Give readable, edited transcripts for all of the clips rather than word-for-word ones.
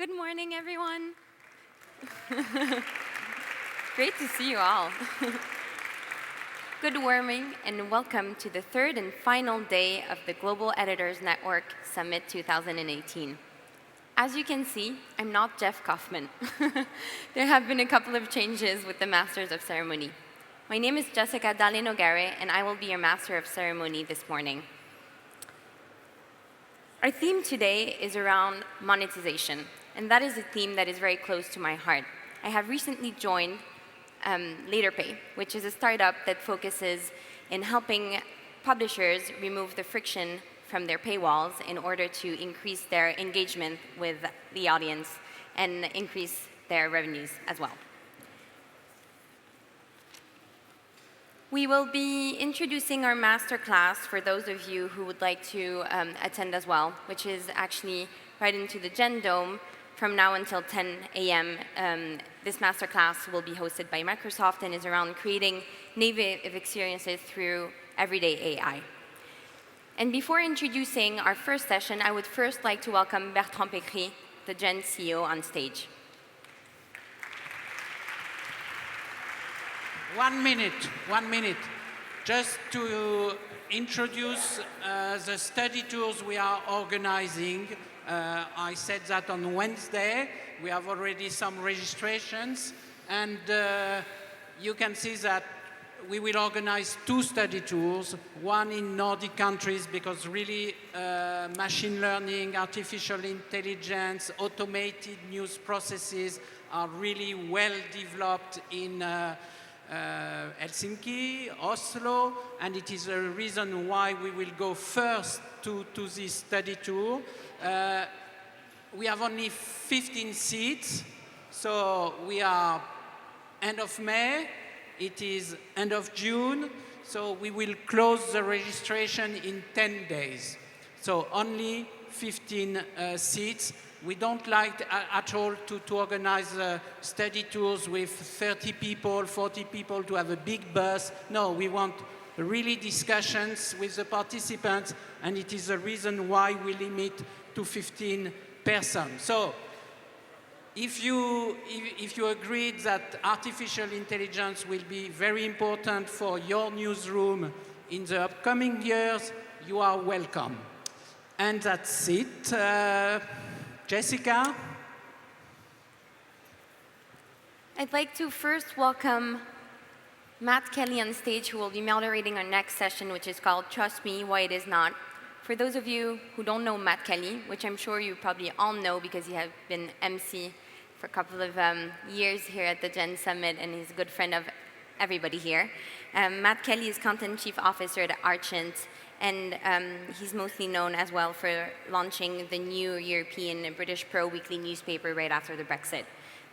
Good morning, everyone. Great to see you all. Good morning, and welcome to the third and final day of the Global Editors Network Summit 2018. As you can see, I'm not Jeff Kaufman. There have been a couple of changes with the Masters of Ceremony. My name is Jessica Dale-Nogare, and I will be your Master of Ceremony this morning. Our theme today is around monetization, and that is a theme that is very close to my heart. I have recently joined LaterPay, which is a startup that focuses in helping publishers remove the friction from their paywalls in order to increase their engagement with the audience and increase their revenues as well. We will be introducing our masterclass for those of you who would like to attend as well, which is actually right into the Gen Dome from now until 10 a.m. This masterclass will be hosted by Microsoft and is around creating native experiences through everyday AI. And before introducing our first session, I would first like to welcome Bertrand Pécry, the Gen CEO, on stage. 1 minute, 1 minute. Just to introduce the study tours we are organizing. I said that on Wednesday. We have already some registrations. And you can see that we will organize 2 study tours, one in Nordic countries, because really machine learning, artificial intelligence, automated news processes are really well developed in Helsinki, Oslo, and it is a reason why we will go first to this study tour. We have only 15 seats, so we are end of May, it is end of June, so we will close the registration in 10 days. So only 15 seats. We don't like at all to organize study tours with 30 people, 40 people to have a big bus. No, we want really discussions with the participants, and it is the reason why we limit to 15 persons. So if you agreed that artificial intelligence will be very important for your newsroom in the upcoming years, you are welcome. And that's it. Jessica? I'd like to first welcome Matt Kelly on stage, who will be moderating our next session, which is called Trust Me, Why It Is Not. For those of you who don't know Matt Kelly, which I'm sure you probably all know because you have been MC for a couple of years here at the Gen Summit, and he's a good friend of everybody here. Matt Kelly is Content Chief Officer at Archant, and he's mostly known as well for launching the new European British pro-weekly newspaper right after the Brexit.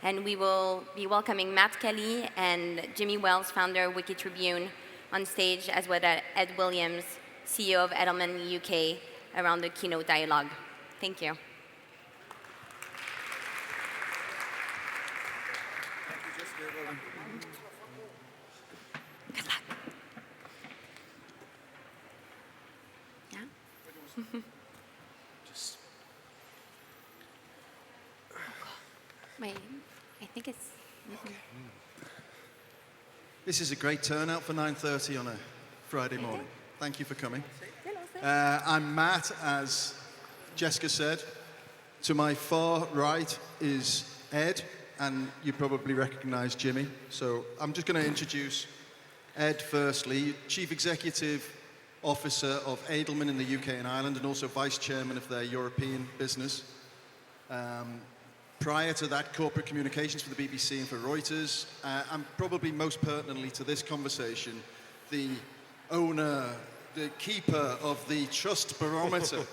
And we will be welcoming Matt Kelly and Jimmy Wells, founder of Wikitribune, on stage, as well as Ed Williams, CEO of Edelman UK, around the keynote dialogue. Thank you. Good luck. Yeah? Just Wait, I think it's... okay. This is a great turnout for 9:30 on a Friday morning. Thank you for coming. I'm Matt, as Jessica said. To my far right is Ed, and you probably recognize Jimmy. So I'm just going to introduce Ed firstly, Chief Executive Officer of Edelman in the UK and Ireland, and also Vice Chairman of their European business. Prior to that, corporate communications for the BBC and for Reuters, and probably most pertinently to this conversation, the owner, the keeper of the Trust Barometer,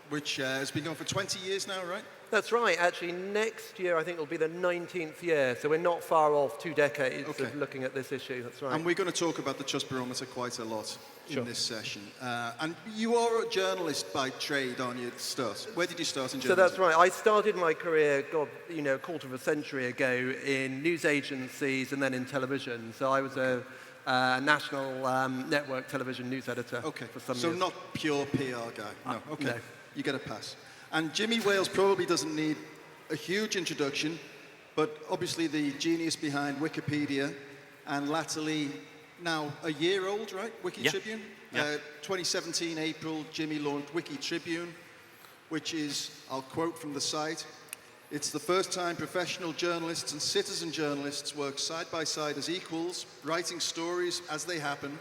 which has been going for 20 years now, right? That's right. Actually, next year I think will be the 19th year, so we're not far off 2 decades of looking at this issue. That's right. And we're going to talk about the Trust Barometer quite a lot Sure. in this session. And you are a journalist by trade, aren't you? Where did you start in journalism? So that's right. I started my career, a quarter of a century ago in news agencies and then in television. So I was a national network television news editor for some years. So not pure PR guy? No, okay. No. You get a pass. And Jimmy Wales probably doesn't need a huge introduction, but obviously the genius behind Wikipedia, and latterly now a year old, right? Wikitribune. Yeah. 2017 April, Jimmy launched Wikitribune, which is, I'll quote from the site, "It's the first time professional journalists and citizen journalists work side by side as equals, writing stories as they happen,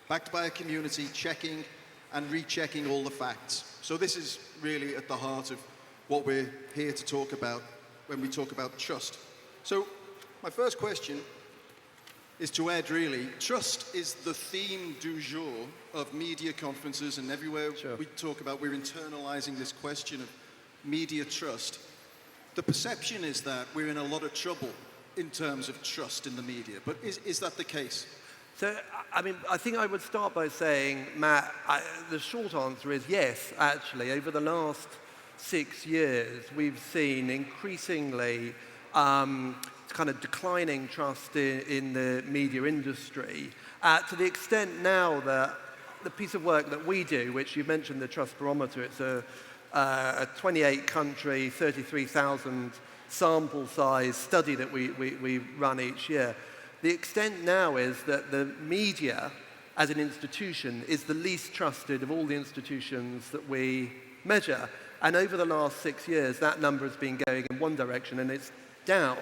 backed by a community, checking and rechecking all the facts." So this is really at the heart of what we're here to talk about when we talk about trust. So my first question is to Ed, really. Trust is the theme du jour of media conferences, and everywhere we talk about, we're internalizing this question of media trust. The perception is that we're in a lot of trouble in terms of trust in the media, but is that the case? So, I mean, I think I would start by saying, Matt, the short answer is yes, actually. Over the last 6 years, we've seen increasingly kind of declining trust in the media industry, to the extent now that the piece of work that we do, which you mentioned, the Trust Barometer, it's a 28-country, 33,000 sample size study that we run each year. The extent now is that the media as an institution is the least trusted of all the institutions that we measure. And over the last 6 years, that number has been going in one direction and it's down.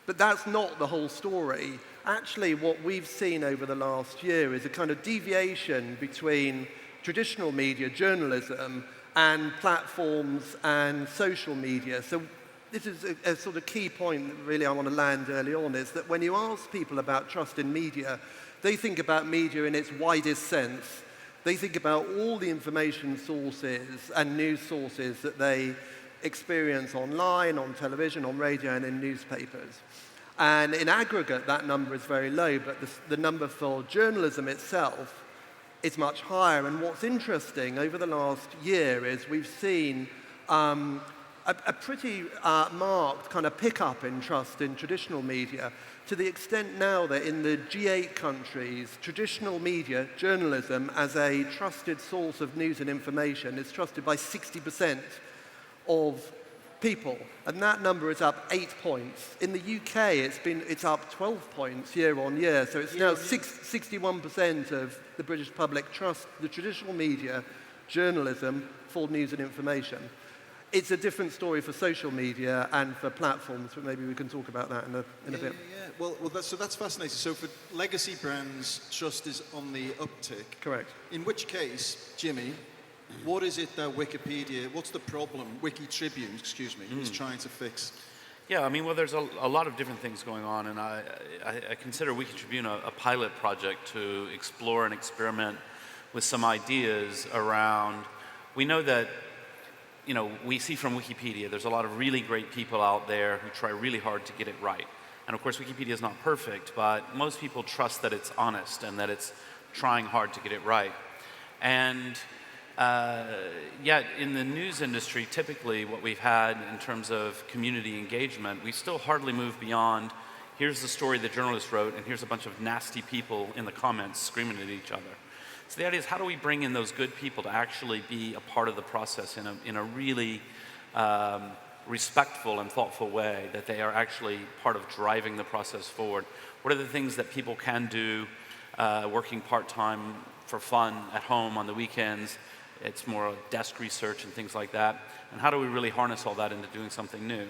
But that's not the whole story. Actually, what we've seen over the last year is a kind of deviation between traditional media, journalism, and platforms and social media. So this is a sort of key point that really I want to land early on, is that when you ask people about trust in media, they think about media in its widest sense. They think about all the information sources and news sources that they experience online, on television, on radio, and in newspapers. And in aggregate, that number is very low, but the number for journalism itself is much higher. And what's interesting over the last year is we've seen a pretty marked kind of pickup in trust in traditional media, to the extent now that in the G8 countries, traditional media, journalism, as a trusted source of news and information is trusted by 60% of people, and that number is up 8 points. In the UK, it's up 12 points year on year, so it's now 61% of the British public trust the traditional media, journalism, for news and information. It's a different story for social media and for platforms, but maybe we can talk about that in a bit. Yeah. Well, that's fascinating. So for legacy brands, trust is on the uptick. Correct. In which case, Jimmy, what is it that Wikipedia, what's the problem, Wikitribune, excuse me, is trying to fix? Yeah, I mean, well, there's a lot of different things going on, and I consider Wikitribune a pilot project to explore and experiment with some ideas around, we know that, you know, we see from Wikipedia, there's a lot of really great people out there who try really hard to get it right. And of course, Wikipedia is not perfect, but most people trust that it's honest and that it's trying hard to get it right. And yet in the news industry, typically what we've had in terms of community engagement, we still hardly move beyond, here's the story the journalist wrote, and here's a bunch of nasty people in the comments screaming at each other. So the idea is, how do we bring in those good people to actually be a part of the process in a really respectful and thoughtful way, that they are actually part of driving the process forward? What are the things that people can do working part-time for fun at home on the weekends? It's more desk research and things like that. And how do we really harness all that into doing something new?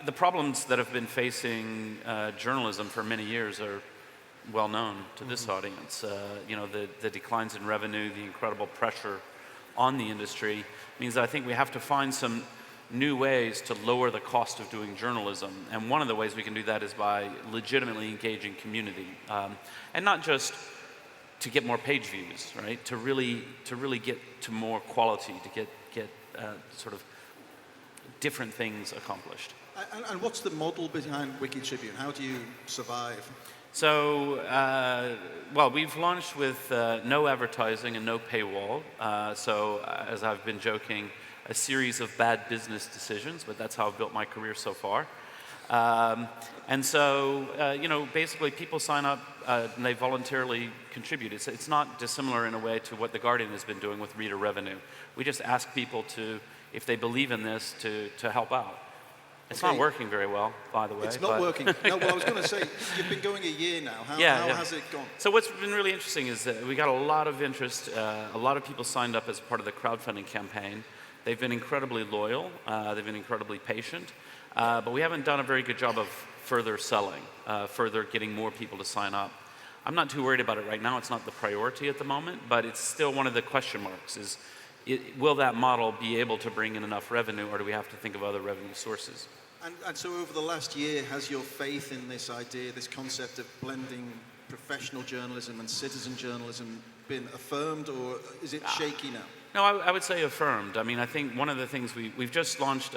The problems that have been facing journalism for many years are well known to this audience. You know, the declines in revenue, the incredible pressure on the industry means that I think we have to find some new ways to lower the cost of doing journalism. And one of the ways we can do that is by legitimately engaging community. And not just to get more page views, right? To really get to more quality, to get sort of different things accomplished. And what's the model behind Wikitribune? How do you survive? So, well, we've launched with no advertising and no paywall. So, as I've been joking, a series of bad business decisions, but that's how I've built my career so far. And so, basically people sign up and they voluntarily contribute. It's not dissimilar in a way to what The Guardian has been doing with reader revenue. We just ask people to, if they believe in this, to help out. It's not working very well, by the way. It's not working. No, well, I was going to say, you've been going a year now. How has it gone? So what's been really interesting is that we got a lot of interest. A lot of people signed up as part of the crowdfunding campaign. They've been incredibly loyal. They've been incredibly patient. But we haven't done a very good job of further selling, further getting more people to sign up. I'm not too worried about it right now. It's not the priority at the moment, but it's still one of the question marks is, will that model be able to bring in enough revenue, or do we have to think of other revenue sources? And so over the last year, has your faith in this idea, this concept of blending professional journalism and citizen journalism been affirmed, or is it shaky now? No, I would say affirmed. I mean, I think one of the things we've just launched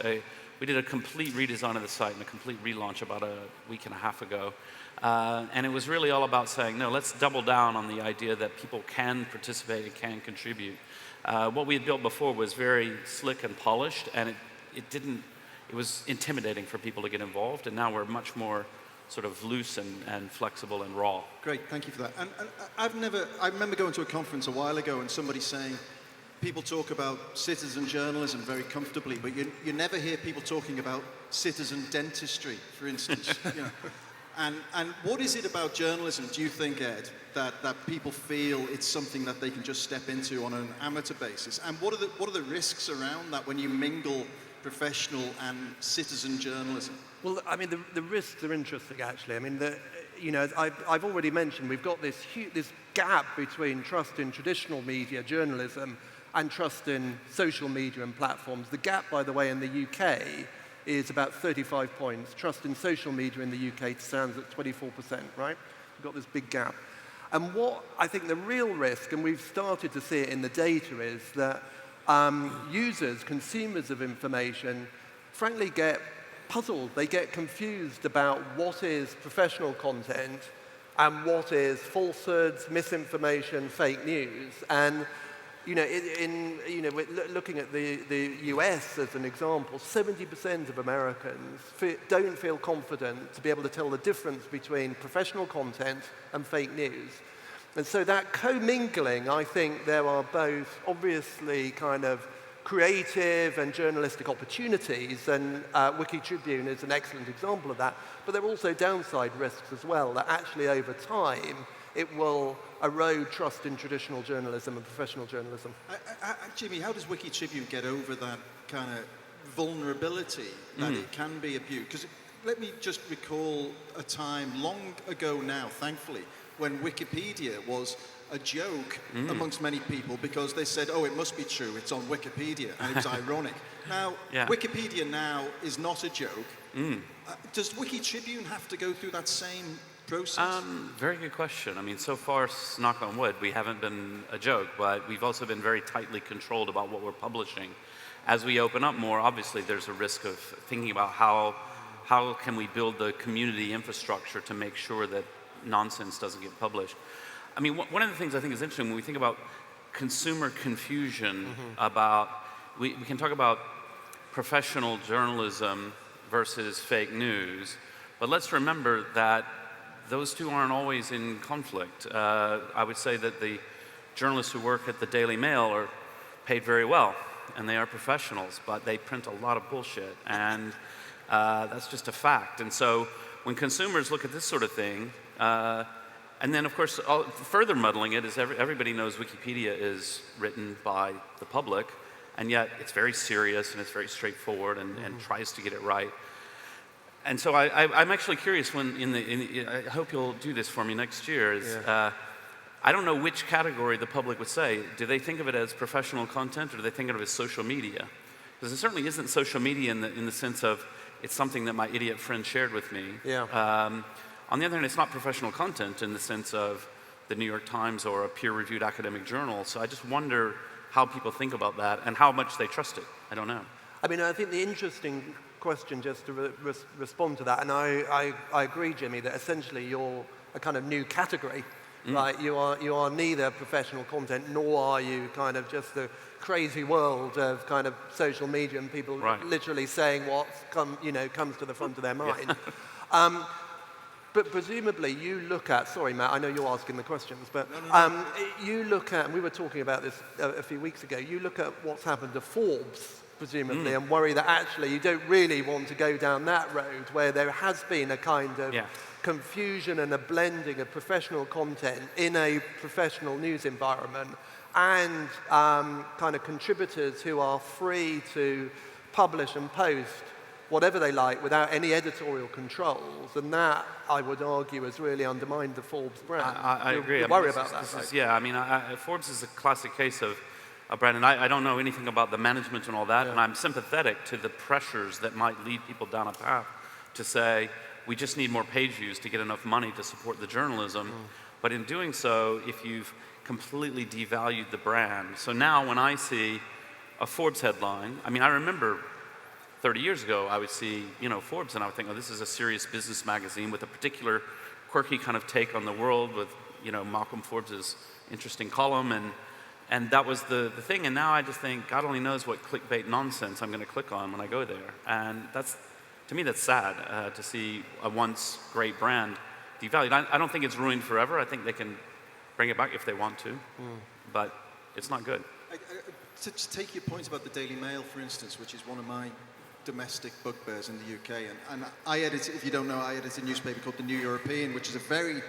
we did a complete redesign of the site and a complete relaunch about a week and a half ago. And it was really all about saying, no, let's double down on the idea that people can participate and can contribute. What we had built before was very slick and polished, and it was intimidating for people to get involved, and now we're much more sort of loose and flexible and raw. Great, thank you for that. And I remember going to a conference a while ago and somebody saying, people talk about citizen journalism very comfortably, but you never hear people talking about citizen dentistry, for instance. And what is it about journalism, do you think, Ed, that people feel it's something that they can just step into on an amateur basis? And what are the risks around that when you mingle professional and citizen journalism? Well, I mean, the risks are interesting, actually. I mean, I've already mentioned we've got this gap between trust in traditional media journalism and trust in social media and platforms. The gap, by the way, in the UK is about 35 points. Trust in social media in the UK stands at 24%, right? We've got this big gap. And what I think the real risk, and we've started to see it in the data, is that users, consumers of information, frankly get puzzled. They get confused about what is professional content and what is falsehoods, misinformation, fake news. And looking at the US as an example, 70% of Americans don't feel confident to be able to tell the difference between professional content and fake news. And so that commingling, I think there are both obviously kind of creative and journalistic opportunities, and Wikitribune is an excellent example of that, but there are also downside risks as well, that actually over time it will erode trust in traditional journalism and professional journalism. Jimmy, how does Wikitribune get over that kind of vulnerability that it can be abused? Because let me just recall a time long ago now, thankfully, when Wikipedia was a joke amongst many people because they said, oh, it must be true, it's on Wikipedia, and it was ironic. Now, Wikipedia now is not a joke. Does Wikitribune have to go through that same process? Very good question. I mean, so far, knock on wood, we haven't been a joke, but we've also been very tightly controlled about what we're publishing. As we open up more, obviously there's a risk of thinking about how can we build the community infrastructure to make sure that nonsense doesn't get published. I mean, one of the things I think is interesting when we think about consumer confusion about, we can talk about professional journalism versus fake news, but let's remember that those two aren't always in conflict. I would say that the journalists who work at the Daily Mail are paid very well, and they are professionals, but they print a lot of bullshit, and that's just a fact. And so when consumers look at this sort of thing, and then, of course, further muddling it is everybody knows Wikipedia is written by the public, and yet it's very serious and it's very straightforward and tries to get it right. And so I'm actually curious when I hope you'll do this for me next year. I don't know which category the public would say. Do they think of it as professional content, or do they think of it as social media? Because it certainly isn't social media in the sense of it's something that my idiot friend shared with me. On the other hand, it's not professional content in the sense of the New York Times or a peer-reviewed academic journal. So I just wonder how people think about that and how much they trust it. I don't know. I mean, I think the interesting question, just to respond to that, and I agree, Jimmy, that essentially you're a kind of new category right? You are neither professional content nor are you kind of just the crazy world of kind of social media and people literally saying what comes to the front of their mind. But presumably you look at, sorry Matt, I know you're asking the questions, but you look at, and we were talking about this a few weeks ago, you look at what's happened to Forbes, presumably, and worry that actually you don't really want to go down that road where there has been a kind of confusion and a blending of professional content in a professional news environment and kind of contributors who are free to publish and post whatever they like without any editorial controls, and that, I would argue, has really undermined the Forbes brand. I agree. You worry about that. Forbes is a classic case of a brand, and I don't know anything about the management and all that, and I'm sympathetic to the pressures that might lead people down a path to say, we just need more page views to get enough money to support the journalism. But in doing so, if you've completely devalued the brand, so now when I see a Forbes headline, I mean, I remember 30 years ago, I would see, Forbes, and I would think, oh, this is a serious business magazine with a particular quirky kind of take on the world with, Malcolm Forbes' interesting column, and that was the thing. And now I just think, God only knows what clickbait nonsense I'm going to click on when I go there. And to me, that's sad to see a once great brand devalued. I don't think it's ruined forever. I think they can bring it back if they want to, but it's not good. To take your point about the Daily Mail, for instance, which is one of my domestic bugbears in the UK, and I edit, if you don't know, I edit a newspaper called The New European, which is a very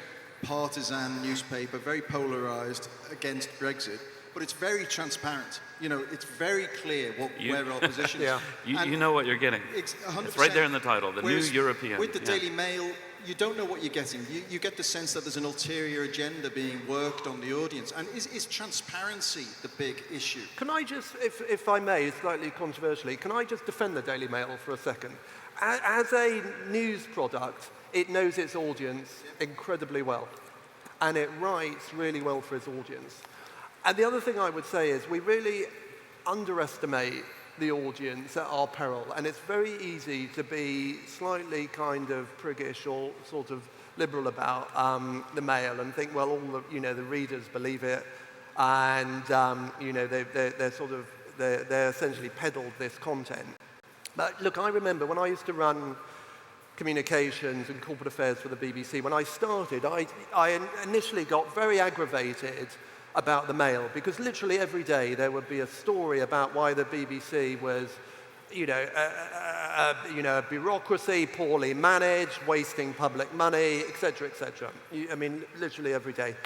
partisan newspaper, very polarised against Brexit, but it's very transparent. It's very clear where our position is. You know what you're getting. It's 100%. It's right there in the title, The New European. With the Daily Mail, you don't know what you're getting. You get the sense that there's an ulterior agenda being worked on the audience. And is transparency the big issue? Can I just, if I may, slightly controversially, can I just defend the Daily Mail for a second? As a news product, it knows its audience incredibly well. And it writes really well for its audience. And the other thing I would say is we really underestimate the audience at our peril, and it's very easy to be slightly kind of priggish or sort of liberal about the Mail and think, well, all the readers believe it, and they're essentially peddled this content. But look, I remember when I used to run communications and corporate affairs for the BBC. When I started, I initially got very aggravated about the Mail because literally every day there would be a story about why the BBC was, a bureaucracy, poorly managed, wasting public money, etc., etc. I mean, literally every day.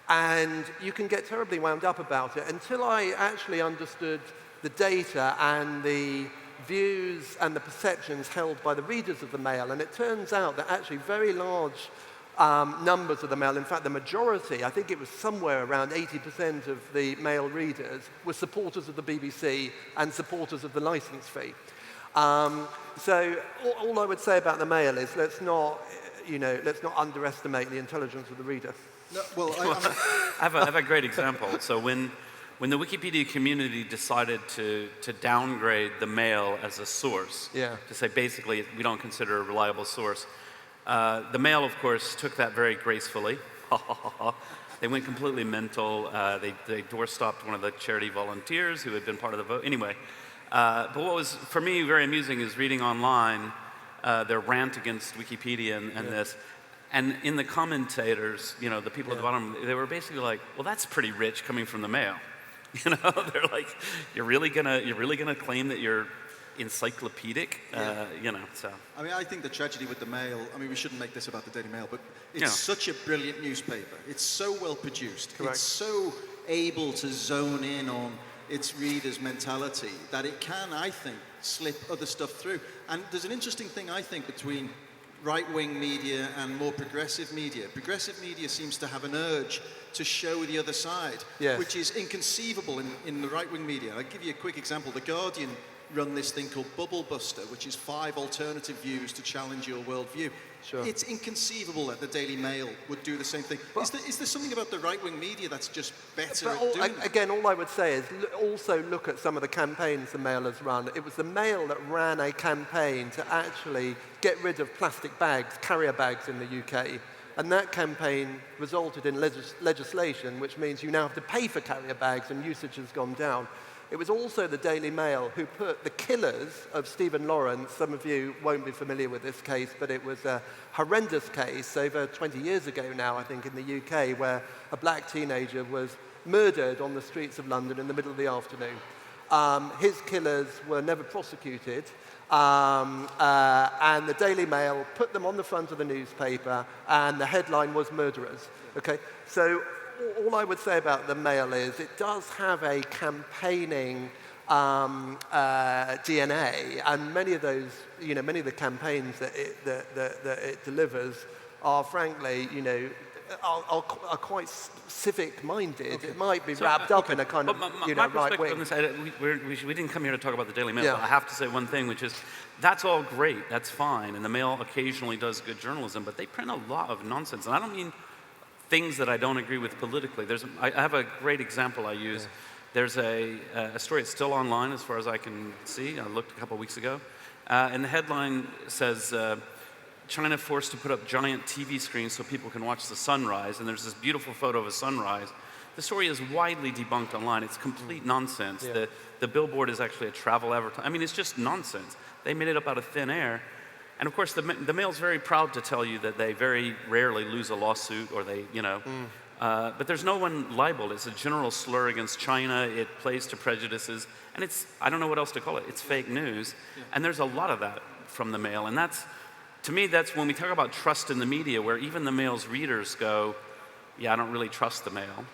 And you can get terribly wound up about it until I actually understood the data and the views and the perceptions held by the readers of the Mail. And it turns out that actually very large numbers of the Mail, in fact the majority, I think it was somewhere around 80% of the Mail readers were supporters of the BBC and supporters of the licence fee. So all I would say about the Mail is let's not underestimate the intelligence of the reader. No, well, I have a great example. So when the Wikipedia community decided to downgrade the Mail as a source, to say basically we don't consider a reliable source, the Mail, of course, took that very gracefully. They went completely mental. They door-stopped one of the charity volunteers who had been part of the vote. Anyway, but what was, for me, very amusing is reading online their rant against Wikipedia and this. And in the commentators, the people at the bottom, they were basically like, well, that's pretty rich coming from the Mail. They're like, you're really gonna claim that you're encyclopedic, so. I mean, I think the tragedy with the Mail, we shouldn't make this about the Daily Mail, but it's such a brilliant newspaper. It's so well produced. Correct. It's so able to zone in on its readers' mentality that it can, I think, slip other stuff through. And there's an interesting thing, I think, between right-wing media and more progressive media. Progressive media seems to have an urge to show the other side, which is inconceivable in the right-wing media. I'll give you a quick example. The Guardian run this thing called Bubble Buster, which is 5 alternative views to challenge your worldview. Sure. It's inconceivable that the Daily Mail would do the same thing. Is there something about the right-wing media that's just better at doing that? Again, all I would say is also look at some of the campaigns the Mail has run. It was the Mail that ran a campaign to actually get rid of plastic bags, carrier bags in the UK. And that campaign resulted in legislation, which means you now have to pay for carrier bags, and usage has gone down. It was also the Daily Mail who put the killers of Stephen Lawrence. Some of you won't be familiar with this case, but it was a horrendous case over 20 years ago now, I think, in the UK, where a black teenager was murdered on the streets of London in the middle of the afternoon. His killers were never prosecuted, and the Daily Mail put them on the front of the newspaper, and the headline was "Murderers." Okay, so all I would say about the Mail is it does have a campaigning DNA, and many of those, many of the campaigns that it delivers are, frankly, are quite civic-minded. Okay. It might be wrapped up in a kind of, right wing. We didn't come here to talk about the Daily Mail, Yeah. but I have to say one thing, which is that's all great, that's fine, and the Mail occasionally does good journalism, but they print a lot of nonsense, and I don't mean things that I don't agree with politically. I have a great example I use. Yeah. There's a story that's still online as far as I can see. I looked a couple weeks ago, and the headline says, China forced to put up giant TV screens so people can watch the sunrise, and there's this beautiful photo of a sunrise. The story is widely debunked online. It's complete nonsense. Yeah. The billboard is actually a travel advertisement. I mean, it's just nonsense. They made it up out of thin air. And of course, the Mail's very proud to tell you that they very rarely lose a lawsuit, or they, but there's no one libeled. It's a general slur against China. It plays to prejudices, and I don't know what else to call it. It's fake news, yeah. And there's a lot of that from the Mail, and to me, that's when we talk about trust in the media, where even the Mail's readers go, yeah, I don't really trust the Mail.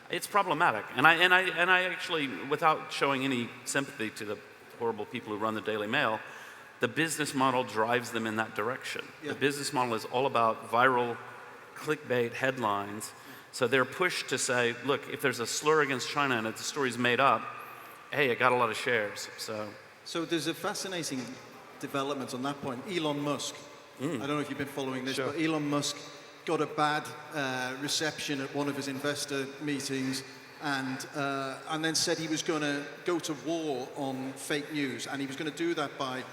It's problematic, and I actually, without showing any sympathy to the horrible people who run the Daily Mail, the business model drives them in that direction. Yeah. The business model is all about viral clickbait headlines. So they're pushed to say, look, if there's a slur against China and if the story's made up, hey, it got a lot of shares. So there's a fascinating development on that point. Elon Musk, I don't know if you've been following this, sure. But Elon Musk got a bad reception at one of his investor meetings, and then said he was going to go to war on fake news, and he was going to do that by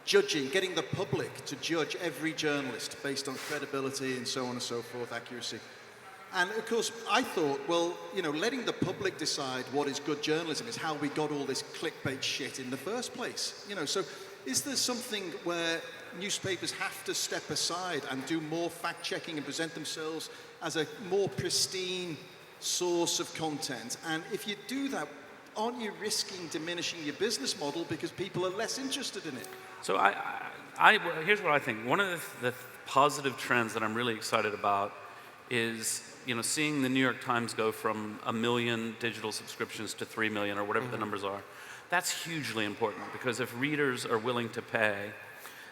getting the public to judge every journalist based on credibility and so on and so forth, accuracy. And of course, I thought, well, letting the public decide what is good journalism is how we got all this clickbait shit in the first place. So is there something where newspapers have to step aside and do more fact-checking and present themselves as a more pristine source of content? And if you do that, aren't you risking diminishing your business model because people are less interested in it? So here's what I think. One of the positive trends that I'm really excited about is, seeing the New York Times go from 1 million digital subscriptions to 3 million, or whatever the numbers are. That's hugely important, because if readers are willing to pay,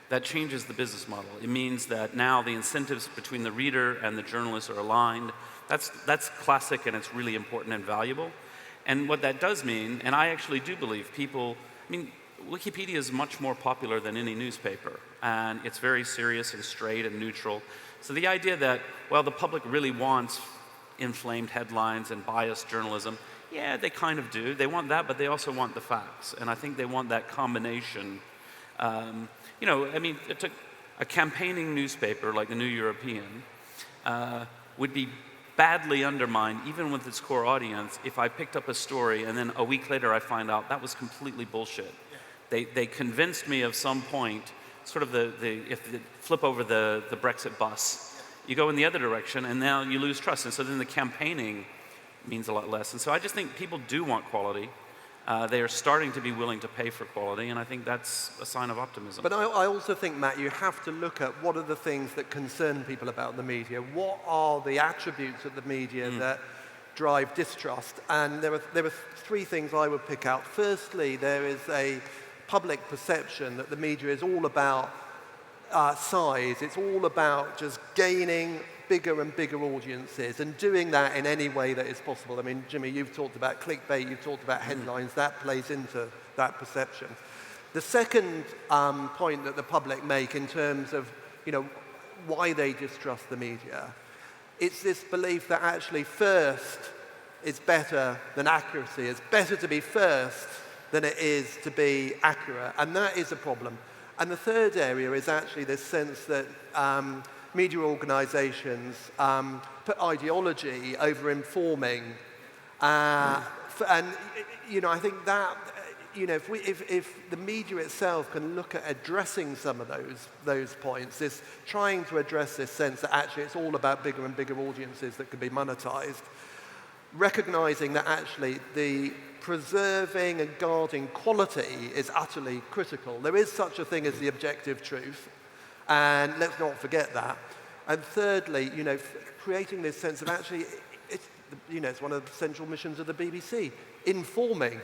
that changes the business model. It means that now the incentives between the reader and the journalist are aligned. That's classic, and it's really important and valuable. And what that does mean, and I actually do believe Wikipedia is much more popular than any newspaper, and it's very serious and straight and neutral. So the idea that, well, the public really wants inflamed headlines and biased journalism, yeah, they kind of do. They want that, but they also want the facts, and I think they want that combination. It took a campaigning newspaper like the New European would be badly undermined, even with its core audience, if I picked up a story and then a week later I find out that was completely bullshit. They convinced me of some point, sort of if you flip over the Brexit bus, you go in the other direction and now you lose trust. And so then the campaigning means a lot less. And so I just think people do want quality. They are starting to be willing to pay for quality, and I think that's a sign of optimism. But I also think, Matt, you have to look at what are the things that concern people about the media. What are the attributes of the media that drive distrust? And there are three things I would pick out. Firstly, there is a public perception that the media is all about size. It's all about just gaining bigger and bigger audiences and doing that in any way that is possible. I mean, Jimmy, you've talked about clickbait, you've talked about headlines. That plays into that perception. The second point that the public make in terms of, why they distrust the media, it's this belief that actually first is better than accuracy. It's better to be first than it is to be accurate, and that is a problem. And the third area is actually this sense that media organizations put ideology over informing. And, I think that, if the media itself can look at addressing some of those points, this trying to address this sense that actually it's all about bigger and bigger audiences that can be monetized, recognizing that actually the preserving and guarding quality is utterly critical. There is such a thing as the objective truth, and let's not forget that. And thirdly, creating this sense of actually, it's one of the central missions of the BBC, informing.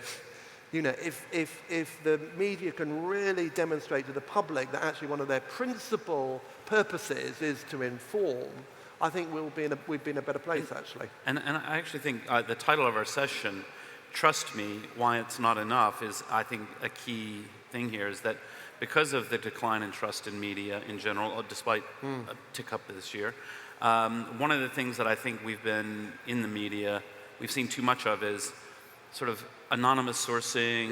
If the media can really demonstrate to the public that actually one of their principal purposes is to inform, I think we'd be in a better place, actually. And I actually think the title of our session, Trust Me, Why It's Not Enough, is, I think, a key thing here, is that because of the decline in trust in media in general, despite a tick up this year, one of the things that I think we've been in the media, we've seen too much of is sort of anonymous sourcing,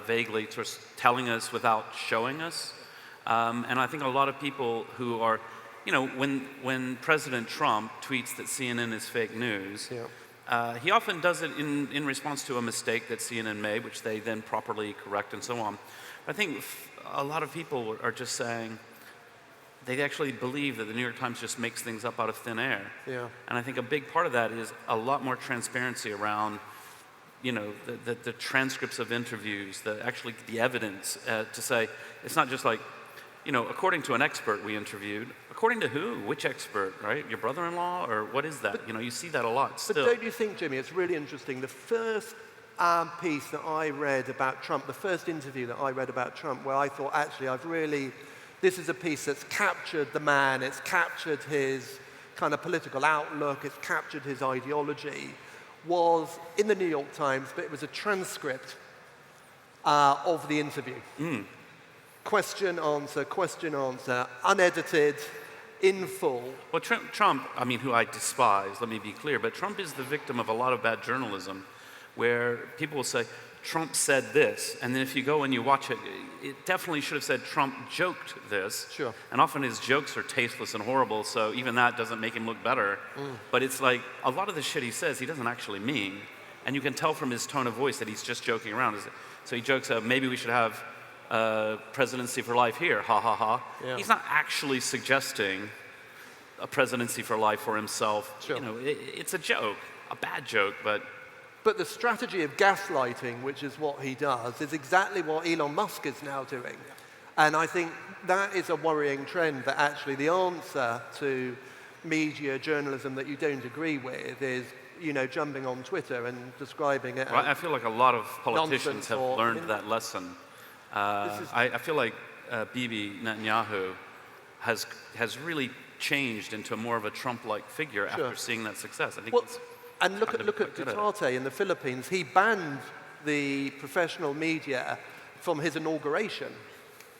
vaguely just telling us without showing us. And I think a lot of people who are, when President Trump tweets that CNN is fake news, he often does it in response to a mistake that CNN made, which they then properly correct and so on. I think a lot of people are just saying they actually believe that the New York Times just makes things up out of thin air. Yeah. And I think a big part of that is a lot more transparency around the transcripts of interviews, the evidence to say, it's not just like, according to an expert we interviewed. According to who? Which expert, right? Your brother-in-law? Or what is that? You see that a lot still. But don't you think, Jimmy, it's really interesting. The first piece that I read about Trump, the first interview that I read about Trump, where I thought, actually, this is a piece that's captured the man, it's captured his kind of political outlook, it's captured his ideology, was in the New York Times, but it was a transcript of the interview. Question, answer, unedited, in full. Well, Trump, who I despise, let me be clear, but Trump is the victim of a lot of bad journalism where people will say, Trump said this, and then if you go and you watch it, it definitely should have said Trump joked this. Sure. And often his jokes are tasteless and horrible, so even that doesn't make him look better. But it's like, a lot of the shit he says, he doesn't actually mean. And you can tell from his tone of voice that he's just joking around. So he jokes, maybe we should have presidency for life here, ha ha ha. Yeah. He's not actually suggesting a presidency for life for himself. Sure. It's a joke, a bad joke, but the strategy of gaslighting, which is what he does, is exactly what Elon Musk is now doing. And I think that is a worrying trend, that actually the answer to media journalism that you don't agree with is, jumping on Twitter and describing it. Well, I feel like a lot of politicians have learned that lesson. I feel like Bibi Netanyahu has really changed into more of a Trump-like figure after seeing that success. I think and look at Duterte in the Philippines. He banned the professional media from his inauguration.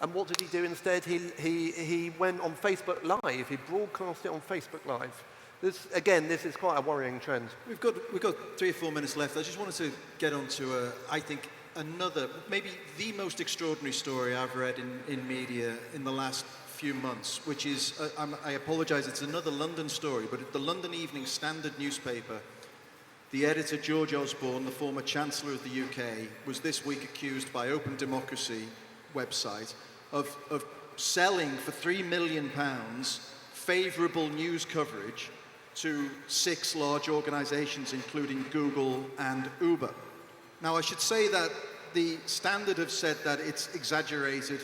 And what did he do instead? He went on Facebook Live. He broadcast it on Facebook Live. This is quite a worrying trend. We've got 3 or 4 minutes left. I just wanted to get on to, I think, another, maybe the most extraordinary story I've read in media in the last few months, which is, I apologize, it's another London story, but the London Evening Standard newspaper, the editor George Osborne, the former Chancellor of the UK, was this week accused by Open Democracy website of selling for £3 million favourable news coverage to 6 large organisations, including Google and Uber. Now, I should say that the Standard have said that it's exaggerated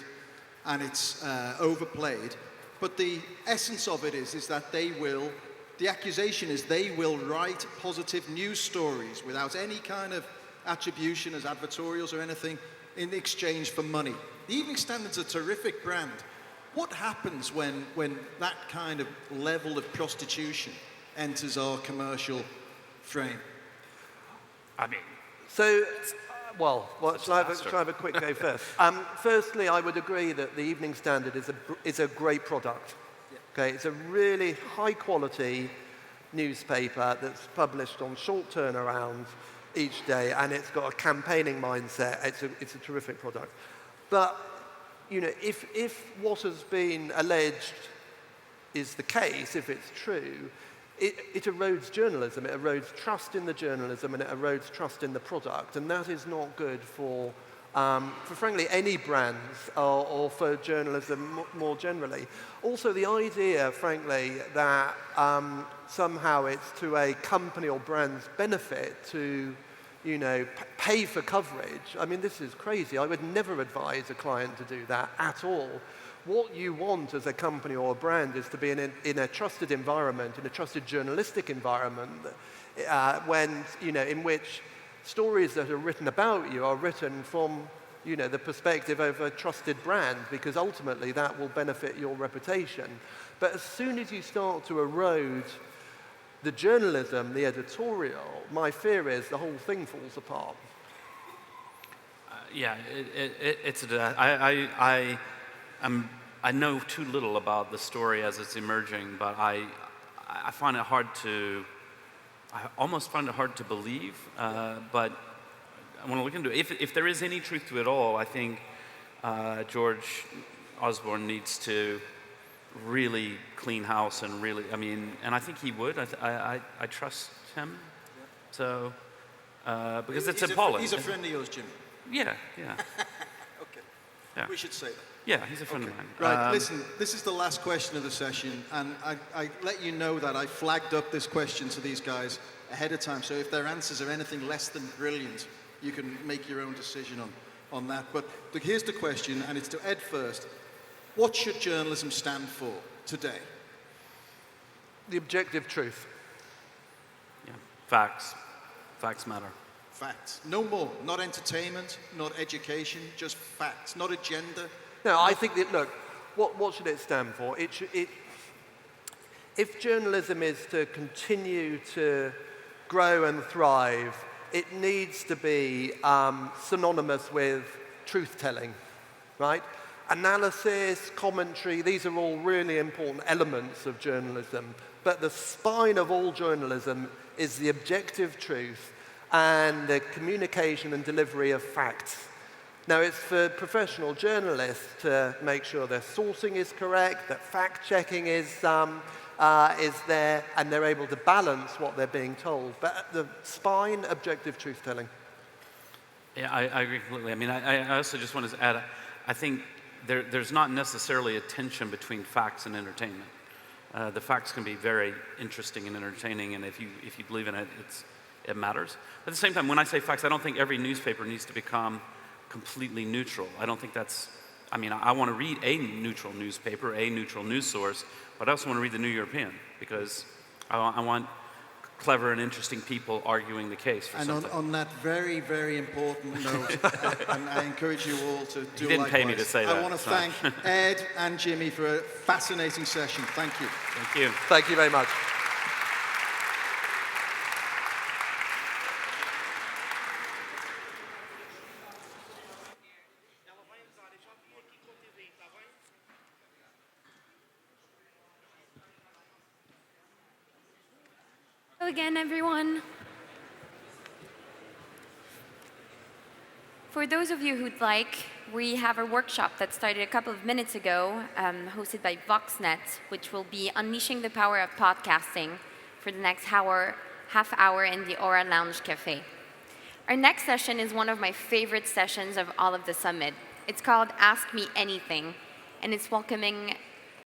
and it's overplayed, but the essence of it is that the accusation is they will write positive news stories without any kind of attribution as advertorials or anything in exchange for money. The Evening Standard's a terrific brand. What happens when that kind of level of prostitution enters our commercial frame? Shall I have a quick go first? Firstly, I would agree that the Evening Standard is a great product. Okay, it's a really high-quality newspaper that's published on short turnaround each day, and it's got a campaigning mindset. It's a terrific product. But if what has been alleged is the case, if it's true, it erodes journalism, it erodes trust in the journalism, and it erodes trust in the product, and that is not good for frankly any brands or for journalism more generally. Also, the idea, frankly, that somehow it's to a company or brand's benefit to, pay for coverage. I mean, this is crazy. I would never advise a client to do that at all. What you want as a company or a brand is to be in a trusted environment, in a trusted journalistic environment, in which stories that are written about you are written from, the perspective of a trusted brand, because ultimately that will benefit your reputation. But as soon as you start to erode the journalism, the editorial, my fear is the whole thing falls apart. I know too little about the story as it's emerging, but I almost find it hard to believe, but I want to look into it. If there is any truth to it all, I think George Osborne needs to really clean house and really, and I think he would. I trust him. So, because it's appalling. He's a friend of yours, Jimmy. Yeah. Okay. Yeah. We should say that. Yeah, he's a friend of mine. Right, listen, this is the last question of the session, and I let you know that I flagged up this question to these guys ahead of time, so if their answers are anything less than brilliant, you can make your own decision on that. But here's the question, and it's to Ed first. What should journalism stand for today? The objective truth. Yeah, facts. Facts matter. Facts. No more. Not entertainment, not education, just facts. Not agenda. No, I think that, look, what should it stand for? If journalism is to continue to grow and thrive, it needs to be synonymous with truth-telling, right? Analysis, commentary, these are all really important elements of journalism. But the spine of all journalism is the objective truth and the communication and delivery of facts. Now, it's for professional journalists to make sure their sourcing is correct, that fact-checking is there, and they're able to balance what they're being told. But at the spine, objective truth-telling. Yeah, I agree completely. I also just want to add, I think there's not necessarily a tension between facts and entertainment. The facts can be very interesting and entertaining, and if you believe in it, it matters. At the same time, when I say facts, I don't think every newspaper needs to become completely neutral. I don't think that's, I want to read a neutral newspaper, a neutral news source, but I also want to read the New European, because I want clever and interesting people arguing the case for something. And on that very, very important note, and I encourage you all to do likewise. You didn't pay me to say that. I want to thank Ed and Jimmy for a fascinating session. Thank you. Thank you. Thank you very much. Hello again, everyone. For those of you who'd like, we have a workshop that started a couple of minutes ago, hosted by Voxnet, which will be unleashing the power of podcasting for the next half hour in the Aura Lounge Cafe. Our next session is one of my favorite sessions of all of the summit. It's called Ask Me Anything, and it's welcoming